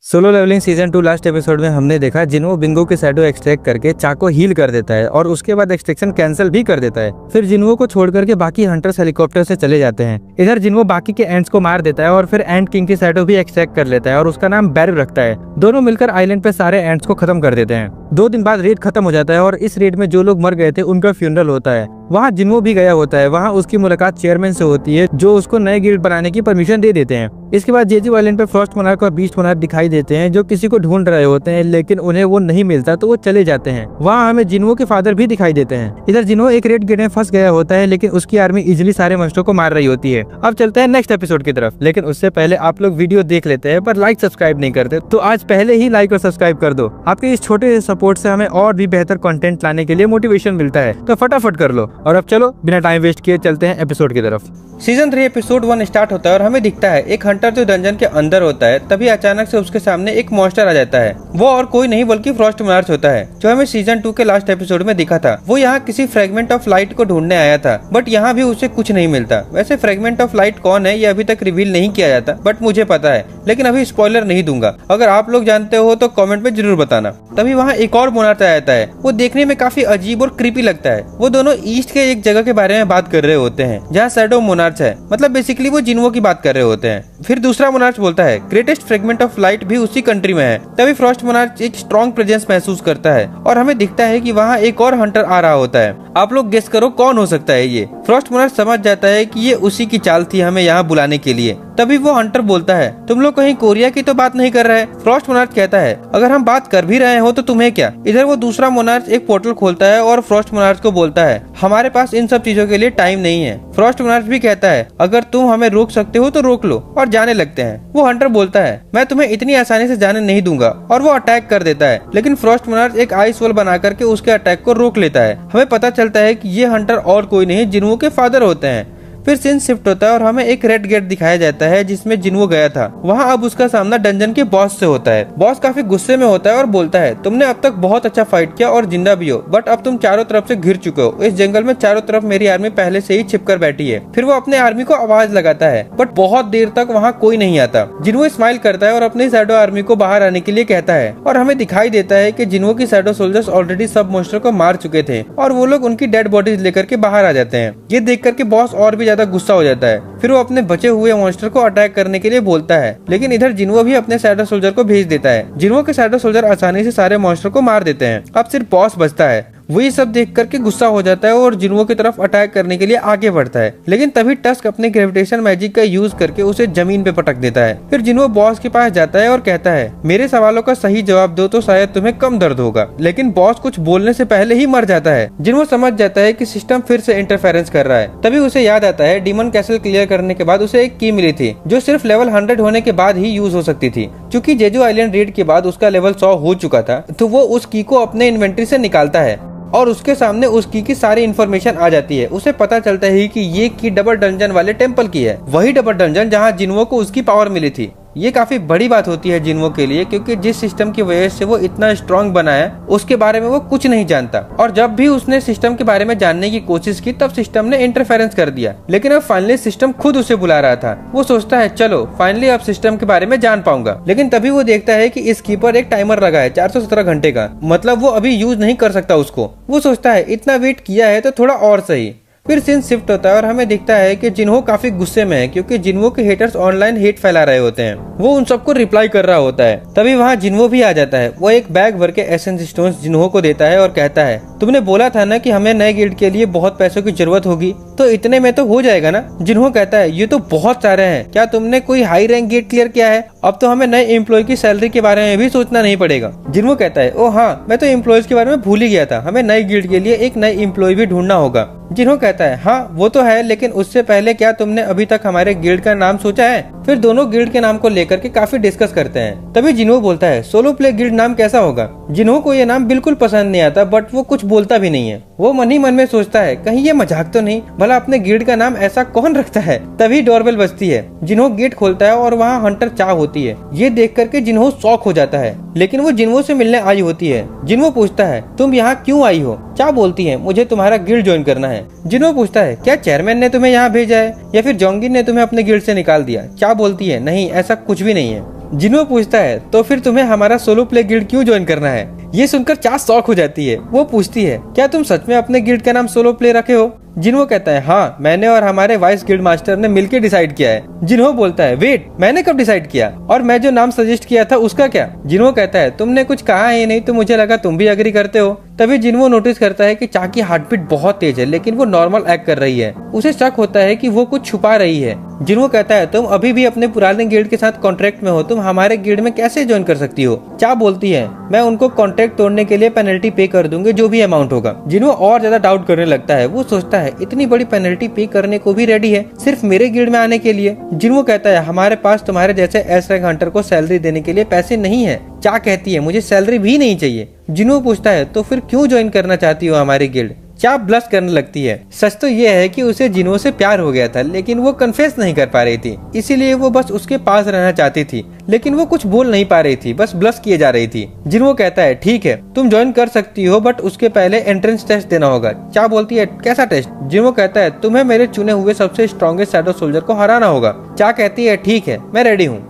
Solo leveling season 2 last episode में हमने देखा जिन्हो बिंगो की शैडो एक्सट्रैक्ट करके चाको हील कर देता है और उसके बाद एक्सट्रैक्शन कैंसिल भी कर देता है। फिर जिन्हो को छोड़ करके बाकी हंटर्स हेलीकॉप्टर से चले जाते हैं। इधर जिन्हो बाकी के एंट्स को मार देता है और फिर एंट किंग की शैडो भी एक्सट्रैक्ट कर लेता है और उसका नाम बैरव रखता है। दोनों मिलकर आइलैंड पे सारे एंट्स को खत्म कर देते हैं। 2 दिन बाद रेड खत्म हो जाता है और इस रेड में जो लोग मर गए थे उनका फ्यूनरल होता है। वहाँ जिन्हो भी गया होता है। वहाँ उसकी मुलाकात चेयरमैन से होती है जो उसको नए गिल्ड बनाने की परमिशन दे देते हैं। इसके बाद जेजू आइलैंड पे फर्स्ट मोनार्क और बीस्ट मोनार्क दिखाई देते हैं जो किसी को ढूंढ रहे होते हैं, लेकिन उन्हें वो नहीं मिलता तो वो चले जाते हैं। वहाँ हमें जिन्हो के फादर भी दिखाई देते हैं। इधर जिन्हो एक रेड गेट में फंस गया होता है, लेकिन उसकी आर्मी इजिली सारे मस्टरों को मार रही होती है। अब चलते हैं नेक्स्ट एपिसोड की तरफ, लेकिन उससे पहले आप लोग वीडियो देख लेते हैं पर लाइक सब्सक्राइब नहीं करते तो आज पहले ही लाइक और सब्सक्राइब कर दो। आपके इस छोटे से सपोर्ट से हमें और भी बेहतर कंटेंट लाने के लिए मोटिवेशन मिलता है, तो फटाफट कर लो। और अब चलो बिना टाइम वेस्ट किए चलते हैं एपिसोड की तरफ। सीजन 3 एपिसोड 1 स्टार्ट होता है और हमें दिखता है एक हंटर जो डंजन के अंदर होता है, तभी अचानक से उसके सामने एक मॉन्स्टर आ जाता है। वो और कोई नहीं बल्कि फ्रॉस्ट मोनार्च होता है जो हमें सीजन 2 के लास्ट एपिसोड में दिखा था। वो यहाँ किसी फ्रेगमेंट ऑफ लाइट को ढूंढने आया था, बट यहाँ भी उसे कुछ नहीं मिलता। वैसे फ्रेगमेंट ऑफ लाइट कौन है ये अभी तक रिवील नहीं किया जाता, बट मुझे पता है, लेकिन अभी स्पॉइलर नहीं दूंगा। अगर आप लोग जानते हो तो कमेंट में जरूर बताना। तभी वहाँ एक और मोनार्च आ जाता है। वो देखने में काफी अजीब और क्रीपी लगता है। वो दोनों ईस्ट के एक जगह के बारे में बात कर रहे होते हैं जहाँ शैडो मोनार्च है, मतलब बेसिकली वो जिन्हो की बात कर रहे होते हैं। फिर दूसरा मोनार्च बोलता है ग्रेटेस्ट फ्रेगमेंट ऑफ लाइट भी उसी कंट्री में है। तभी फ्रॉस्ट मोनार्च एक स्ट्रॉन्ग प्रेजेंस महसूस करता है और हमें दिखता है कि वहाँ एक और हंटर आ रहा होता है। आप लोग गेस करो कौन हो सकता है ये। फ्रॉस्ट मोनार्च समझ जाता है कि ये उसी की चाल थी हमें यहाँ बुलाने के लिए। तभी वो हंटर बोलता है तुम लोग कहीं कोरिया की तो बात नहीं कर रहे। फ्रॉस्ट मोनार्च कहता है अगर हम बात कर भी रहे हो तो तुम्हें क्या। इधर वो दूसरा मोनार्च एक पोर्टल खोलता है और फ्रॉस्ट मोनार्च को बोलता है हमारे पास इन सब चीजों के लिए टाइम नहीं है। फ्रॉस्ट मोनार्च भी कहता है अगर तुम हमें रोक सकते हो तो रोक लो, और जाने लगते हैं। वो हंटर बोलता है मैं तुम्हें इतनी आसानी से जाने नहीं दूंगा, और वो अटैक कर देता है। लेकिन फ्रॉस्ट मोनार्च एक आइस वॉल बना करके उसके अटैक को रोक लेता है। हमें पता चलता है कि ये हंटर और कोई नहीं जिन्हो के फादर होते हैं। फिर सीन शिफ्ट होता है और हमें एक रेड गेट दिखाया जाता है जिसमें जिन्हो गया था। वहाँ अब उसका सामना डंजन के बॉस से होता है। बॉस काफी गुस्से में होता है और बोलता है तुमने अब तक बहुत अच्छा फाइट किया और जिंदा भी हो, बट अब तुम चारों तरफ से घिर चुके हो। इस जंगल में चारों तरफ मेरी आर्मी पहले से ही छिपकर बैठी है। फिर वो अपने आर्मी को आवाज लगाता है, बट बहुत देर तक वहाँ कोई नहीं आता। जिन्हो स्माइल करता है और अपनी शैडो आर्मी को बाहर आने के लिए कहता है, और हमें दिखाई देता है कि जिन्हो की शैडो सोल्जर्स ऑलरेडी सब मॉन्स्टर को मार चुके थे और वो लोग उनकी डेड बॉडीज लेकर के बाहर आ जाते हैं। ये देख करके बॉस और भी ज्यादा गुस्सा हो जाता है। फिर वो अपने बचे हुए मॉन्स्टर को अटैक करने के लिए बोलता है, लेकिन इधर जिन्हो भी अपने शैडो सोल्जर को भेज देता है। जिन्हो के शैडो सोल्जर आसानी से सारे मॉन्स्टर को मार देते हैं। अब सिर्फ बॉस बचता है। वो ये सब देख करके गुस्सा हो जाता है और जिन्हो की तरफ अटैक करने के लिए आगे बढ़ता है, लेकिन तभी टस्क अपने ग्रेविटेशन मैजिक का यूज करके उसे जमीन पे पटक देता है। फिर जिन्हो बॉस के पास जाता है और कहता है मेरे सवालों का सही जवाब दो तो शायद तुम्हें कम दर्द होगा। लेकिन बॉस कुछ बोलने से पहले ही मर जाता है। जिन्हो समझ जाता है कि सिस्टम फिर से इंटरफेरेंस कर रहा है। तभी उसे याद आता है डीमन कैसल क्लियर करने के बाद उसे एक की मिली थी जो सिर्फ लेवल 100 होने के बाद ही यूज हो सकती थी। चूंकि जेजू आइलैंड रेड के बाद उसका लेवल 100 हो चुका था, तो वो उस की को अपने इन्वेंट्री से निकालता है और उसके सामने उस की सारी इन्फॉर्मेशन आ जाती है। उसे पता चलता है कि ये की डबल डंजन वाले टेम्पल की है, वही डबल डंजन जहाँ जिन्हो को उसकी पावर मिली थी। ये काफी बड़ी बात होती है जिन्हो के लिए, क्योंकि जिस सिस्टम की वजह से वो इतना स्ट्रॉन्ग बना है उसके बारे में वो कुछ नहीं जानता। और जब भी उसने सिस्टम के बारे में जानने की कोशिश की तब सिस्टम ने इंटरफेरेंस कर दिया। लेकिन अब फाइनली सिस्टम खुद उसे बुला रहा था। वो सोचता है चलो फाइनली अब सिस्टम के बारे में जान पाऊंगा। लेकिन तभी वो देखता है कि इस की पर एक टाइमर लगा है 417 घंटे का, मतलब वो अभी यूज नहीं कर सकता उसको। वो सोचता है इतना वेट किया है तो थोड़ा और सही। फिर सीन शिफ्ट होता है और हमें दिखता है कि जिन्हो काफी गुस्से में है, क्योंकि जिन्हो के हेटर्स ऑनलाइन हेट फैला रहे होते हैं। वो उन सबको रिप्लाई कर रहा होता है। तभी वहाँ जिन्हो भी आ जाता है। वो एक बैग भर के एसेंस स्टोन्स जिन्हो को देता है और कहता है तुमने बोला था ना कि हमें नए गिल्ड के लिए बहुत पैसों की जरूरत होगी, तो इतने में तो हो जाएगा ना। जिन्हो कहता है ये तो बहुत सारे हैं, क्या तुमने कोई हाई रैंक गिल्ड क्लियर किया है? अब तो हमें नए एम्प्लॉय की सैलरी के बारे में भी सोचना नहीं पड़ेगा। जिन्हो कहता है ओ हाँ, मैं तो एम्प्लॉयज के बारे में भूल ही गया था, हमें नई गिल्ड के लिए एक नई एम्प्लॉय भी ढूंढना होगा। जिन्हो कहता है हाँ वो तो है, लेकिन उससे पहले क्या तुमने अभी तक हमारे गिल्ड का नाम सोचा है? फिर दोनों गिल्ड के नाम को लेकर के काफी डिस्कस करते हैं। तभी जिन्हो बोलता है सोलो प्ले गिल्ड नाम कैसा होगा? जिन्हो को ये नाम बिल्कुल पसंद नहीं आता, बट वो कुछ बोलता भी नहीं है। वो मन ही मन में सोचता है कहीं ये मजाक तो नहीं, भला अपने गिल्ड का नाम ऐसा कौन रखता है। तभी डोरबेल बजती है। जिन्हो गेट खोलता है और वहाँ हंटर चा होती है। ये देख करके जिन्हो शॉक हो जाता है, लेकिन वो जिन्हो से मिलने आई होती है। जिन्हो पूछता है तुम यहाँ क्यों आई हो? चा बोलती है मुझे तुम्हारा गिल्ड ज्वाइन करना है। जिन्हो पूछता है क्या चेयरमैन ने तुम्हें यहाँ भेजा है या फिर जोंगिन ने तुम्हें अपने गिल्ड से निकाल दिया? चा बोलती है नहीं, ऐसा कुछ भी नहीं है। जिन्हो पूछता है तो फिर तुम्हें हमारा सोलो प्ले गिल्ड क्यों ज्वाइन करना है। ये सुनकर चा शॉक हो जाती है। वो पूछती है क्या तुम सच में अपने गिल्ड का नाम सोलो प्ले रखे हो। जिन्हो कहता है हाँ, मैंने और हमारे वाइस गिल्ड मास्टर ने मिलकर डिसाइड किया है। जिन्हो बोलता है वेट, मैंने कब डिसाइड किया, और मैं जो नाम सजेस्ट किया था उसका क्या। जिन्हो कहता है तुमने कुछ कहा ही नहीं तो मुझे लगा तुम भी एग्री करते हो। तभी जिन्हो नोटिस करता है कि चा की हार्ट बीट बहुत तेज है लेकिन वो नॉर्मल एक्ट कर रही है। उसे शक होता है कि वो कुछ छुपा रही है। जिन्हो कहता है तुम अभी भी अपने पुराने गिल्ड के साथ कॉन्ट्रैक्ट में हो, तुम हमारे गिल्ड में कैसे ज्वाइन कर सकती हो। चा बोलती है मैं उनको कॉन्ट्रैक्ट तोड़ने के लिए पेनल्टी पे कर दूंगी, जो भी अमाउंट होगा। जिन्हो और ज्यादा डाउट करने लगता है। वो सोचता है इतनी बड़ी पेनल्टी पे करने को भी रेडी है सिर्फ मेरे गिल्ड में आने के लिए। जिन्हो कहता है हमारे पास तुम्हारे जैसे एस रैंक हंटर को सैलरी देने के लिए पैसे नहीं है। चा कहती है मुझे सैलरी भी नहीं चाहिए। जिन्हो पूछता है तो फिर क्यों ज्वाइन करना चाहती हो हमारी गिल्ड। चा ब्लश करने लगती है। सच तो ये है कि उसे जिन्हो से प्यार हो गया था लेकिन वो कन्फेस नहीं कर पा रही थी, इसीलिए वो बस उसके पास रहना चाहती थी, लेकिन वो कुछ बोल नहीं पा रही थी, बस ब्लश किए जा रही थी। जिन्हो कहता है ठीक है तुम ज्वाइन कर सकती हो बट उसके पहले एंट्रेंस टेस्ट देना होगा। चा बोलती है कैसा टेस्ट। जिन्हो कहता है तुम्हें मेरे चुने हुए सबसे स्ट्रॉन्गेस्ट शैडो सोल्जर को हराना होगा। चा कहती है ठीक है मैं रेडी हूँ।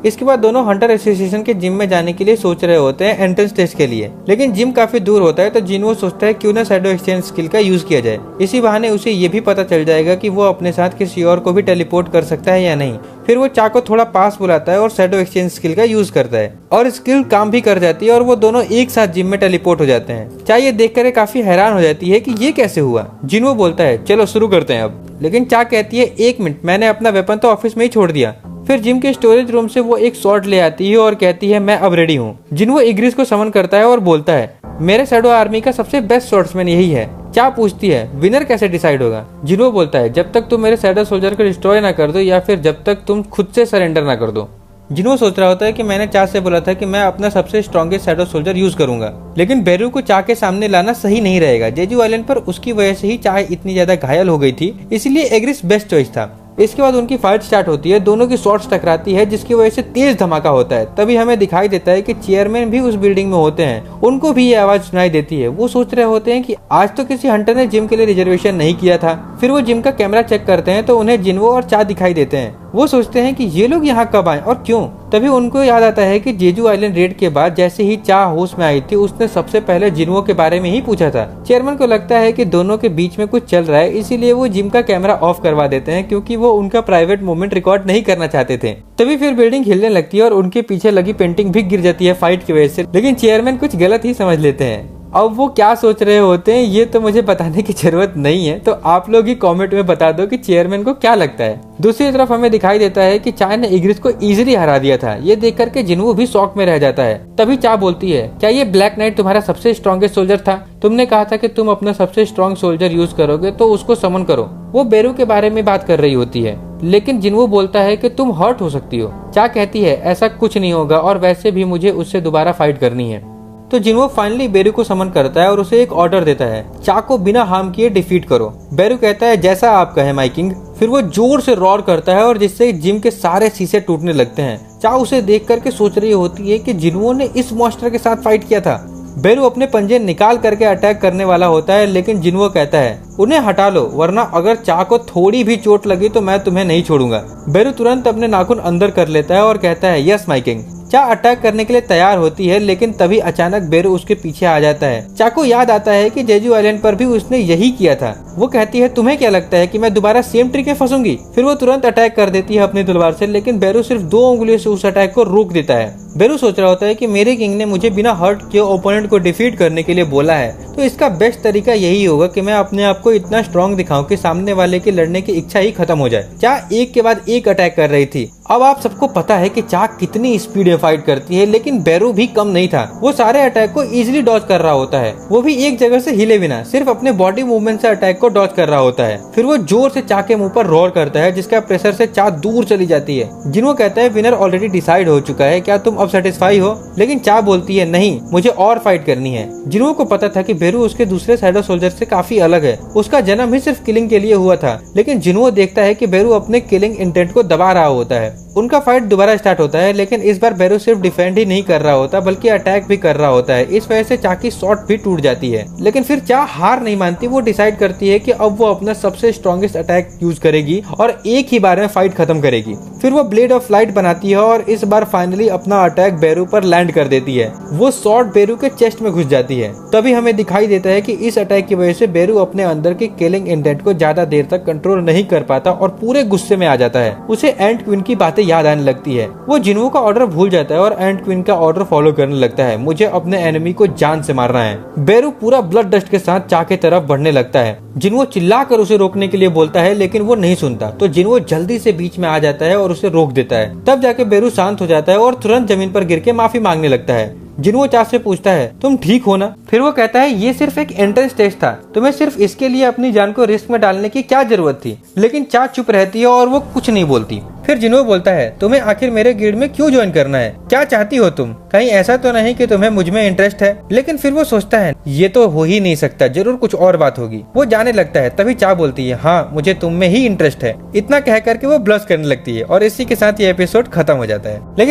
इसके बाद दोनों हंटर एसोसिएशन के जिम में जाने के लिए सोच रहे होते हैं एंट्रेंस टेस्ट के लिए, लेकिन जिम काफी दूर होता है तो जिन्हो सोचता है क्यों ना शैडो एक्सचेंज स्किल का यूज किया जाए। इसी बहाने उसे ये भी पता चल जाएगा कि वो अपने साथ किसी और को भी टेलीपोर्ट कर सकता है या नहीं। फिर वो चा को थोड़ा पास बुलाता है और शैडो एक्सचेंज स्किल का यूज करता है और स्किल काम भी कर जाती है और वो दोनों एक साथ जिम में टेलीपोर्ट हो जाते हैं। चा ये देखकर काफी हैरान हो जाती है कि ये कैसे हुआ। जिन्हो बोलता है चलो शुरू करते हैं अब, लेकिन चा कहती है एक मिनट, मैंने अपना वेपन तो ऑफिस में ही छोड़ दिया। फिर जिम के स्टोरेज रूम से वो एक शॉट ले आती है और कहती है मैं अब रेडी हूँ। जिन्हो इग्रिस को समन करता है और बोलता है मेरे शैडो आर्मी का सबसे बेस्ट शॉट्समैन यही है। चा पूछती है विनर कैसे डिसाइड होगा। जिन्हो बोलता है जब तक तुम मेरे शैडो सोल्जर को डिस्ट्रॉय ना कर दो या फिर जब तक तुम खुद से सरेंडर ना कर दो। जिन्हो सोच रहा होता है कि मैंने चा से बोला था कि मैं अपना सबसे स्ट्रॉन्गेस्ट शैडो सोल्जर यूज करूंगा, लेकिन बेरू को चा के सामने लाना सही नहीं रहेगा। जेजू आइलैंड पर उसकी वजह से ही चा इतनी ज्यादा घायल हो गई थी, इसलिए एग्रिस बेस्ट चॉइस था। इसके बाद उनकी फाइट स्टार्ट होती है, दोनों की शॉट्स टकराती है जिसकी वजह से तेज धमाका होता है। तभी हमें दिखाई देता है कि चेयरमैन भी उस बिल्डिंग में होते हैं, उनको भी ये आवाज सुनाई देती है। वो सोच रहे होते हैं कि आज तो किसी हंटर ने जिम के लिए रिजर्वेशन नहीं किया था। फिर वो जिम का कैमरा चेक करते हैं तो उन्हें जिन्हो और चा दिखाई देते हैं। वो सोचते हैं कि ये लोग यहाँ कब आए और क्यों। तभी उनको याद आता है कि जेजू आइलैंड रेड के बाद जैसे ही चा होश में आई थी उसने सबसे पहले जिन्हो के बारे में ही पूछा था। चेयरमैन को लगता है कि दोनों के बीच में कुछ चल रहा है, इसीलिए वो जिम का कैमरा ऑफ करवा देते हैं क्योंकि वो उनका प्राइवेट मोमेंट रिकॉर्ड नहीं करना चाहते थे। तभी फिर बिल्डिंग हिलने लगती है और उनके पीछे लगी पेंटिंग भी गिर जाती है फाइट की वजह से, लेकिन चेयरमैन कुछ गलत ही समझ लेते हैं। अब वो क्या सोच रहे होते हैं ये तो मुझे बताने की जरूरत नहीं है, तो आप लोग ही कमेंट में बता दो कि चेयरमैन को क्या लगता है। दूसरी तरफ हमें दिखाई देता है कि चा ने इग्रिस को इजीली हरा दिया था। ये देख करके जिन्हो भी शॉक में रह जाता है। तभी चा बोलती है क्या ये ब्लैक नाइट तुम्हारा सबसे स्ट्रॉन्गेस्ट सोल्जर था? तुमने कहा था कि तुम अपना सबसे स्ट्रॉन्ग सोल्जर यूज करोगे तो उसको समन करो। वो बेरू के बारे में बात कर रही होती है, लेकिन जिन्हो बोलता है कि तुम हर्ट हो सकती हो। चा कहती है ऐसा कुछ नहीं होगा और वैसे भी मुझे उससे दोबारा फाइट करनी है। तो जिन्हो फाइनली बेरू को समन करता है और उसे एक ऑर्डर देता है, चा को बिना हार्म किए डिफीट करो। बेरू कहता है जैसा आप कहे माय किंग। फिर वो जोर से रॉर करता है और जिससे जिम के सारे शीशे टूटने लगते हैं। चा उसे देख करके सोच रही होती है कि जिन्हो ने इस मॉन्स्टर के साथ फाइट किया था। बेरू अपने पंजे निकाल करके अटैक करने वाला होता है, लेकिन जिन्हो कहता है उन्हें हटा लो वरना अगर चा को थोड़ी भी चोट लगी तो मैं तुम्हें नहीं छोड़ूंगा। बेरू तुरंत अपने नाखून अंदर कर लेता है और कहता है यस माय किंग। चा अटैक करने के लिए तैयार होती है, लेकिन तभी अचानक बेरू उसके पीछे आ जाता है। चा को याद आता है कि जेजू आइलैंड पर भी उसने यही किया था। वो कहती है तुम्हें क्या लगता है कि मैं दोबारा सेम ट्रिक में फंसूंगी? फिर वो तुरंत अटैक कर देती है अपनी तलवार से, लेकिन बेरू सिर्फ 2 उंगलियों से उस अटैक को रोक देता है। बेरू सोच रहा होता है कि मेरे किंग ने मुझे बिना हर्ट किए ओपोनेंट को डिफीट करने के लिए बोला है, तो इसका बेस्ट तरीका यही होगा कि मैं अपने आप को इतना स्ट्रॉन्ग दिखाऊं कि सामने वाले की लड़ने की इच्छा ही खत्म हो जाए। चा एक के बाद एक अटैक कर रही थी। अब आप सबको पता है कि चा कितनी स्पीड में फाइट करती है, लेकिन बेरू भी कम नहीं था। वो सारे अटैक को इजीली डॉज कर रहा होता है, वो भी एक जगह से हिले बिना, सिर्फ अपने बॉडी मूवमेंट से अटैक को डॉज कर रहा होता है। फिर वो जोर से चा के मुंह पर रोर करता है, जिसका प्रेशर से चा दूर चली जाती है। जिन्हो कहता है विनर ऑलरेडी डिसाइड हो चुका है, क्या तुम अब सेटिस्फाई हो? लेकिन चा बोलती है नहीं, मुझे और फाइट करनी है। जिन्हो को पता था कि बेरू उसके दूसरे शैडो सोल्जर से काफी अलग है, उसका जन्म ही सिर्फ किलिंग के लिए हुआ था, लेकिन जिन्हो देखता है कि बेरू अपने किलिंग इंटेंट को दबा रहा होता है। उनका फाइट दोबारा स्टार्ट होता है, लेकिन इस बार बेरू सिर्फ डिफेंड ही नहीं कर रहा होता बल्कि अटैक भी कर रहा होता है। इस वजह से चा की शॉट भी टूट जाती है, लेकिन फिर चा हार नहीं मानती। वो डिसाइड करती है कि अब वो अपना सबसे स्ट्रॉन्गेस्ट अटैक यूज करेगी और एक ही बार में फाइट खत्म करेगी। फिर वो ब्लेड ऑफ लाइट बनाती है और इस बार फाइनली अपना अटैक बेरू पर लैंड कर देती है। वो शॉट बेरू के चेस्ट में घुस जाती है। तभी हमें दिखाई देता है कि इस अटैक की वजह से बेरू अपने अंदर की किलिंग इंटेंट को ज्यादा देर तक कंट्रोल नहीं कर पाता और पूरे गुस्से में आ जाता है। उसे एंट क्वीन की बातें याद आने लगती है। वो जिन्वो का ऑर्डर भूल जाता है और एंट क्वीन का ऑर्डर फॉलो करने लगता है। मुझे अपने एनिमी को जान से मारना है। बेरू पूरा ब्लड डस्ट के साथ चा की तरफ बढ़ने लगता है। जिन्वो चिल्लाकर उसे रोकने के लिए बोलता है, लेकिन वो नहीं सुनता। तो जिन्वो जल्दी से बीच में आ जाता है और उसे रोक देता है। तब जाके बेरू शांत हो जाता है और तुरंत जमीन पर गिर के माफी मांगने लगता है। जिन्वो चा से पूछता है, तुम ठीक हो ना? फिर वो कहता है, ये सिर्फ एक एंट्रेंस टेस्ट था, तुम्हें सिर्फ इसके लिए अपनी जान को रिस्क में डालने की क्या जरूरत थी? लेकिन चा चुप रहती है और वो कुछ नहीं बोलती। फिर जिन्वो बोलता है, तुम्हें आखिर मेरे गिल्ड में क्यों ज्वाइन करना है? क्या चाहती हो तुम? कहीं ऐसा तो नहीं कि तुम्हें मुझ में इंटरेस्ट है? लेकिन फिर वो सोचता है, ये तो हो ही नहीं सकता, जरूर कुछ और बात होगी। वो जाने लगता है। तभी चा बोलती है, हाँ मुझे तुम में ही इंटरेस्ट है। इतना कह करके वो ब्लश करने लगती है और इसी के साथ ये एपिसोड खत्म हो जाता है। लेकिन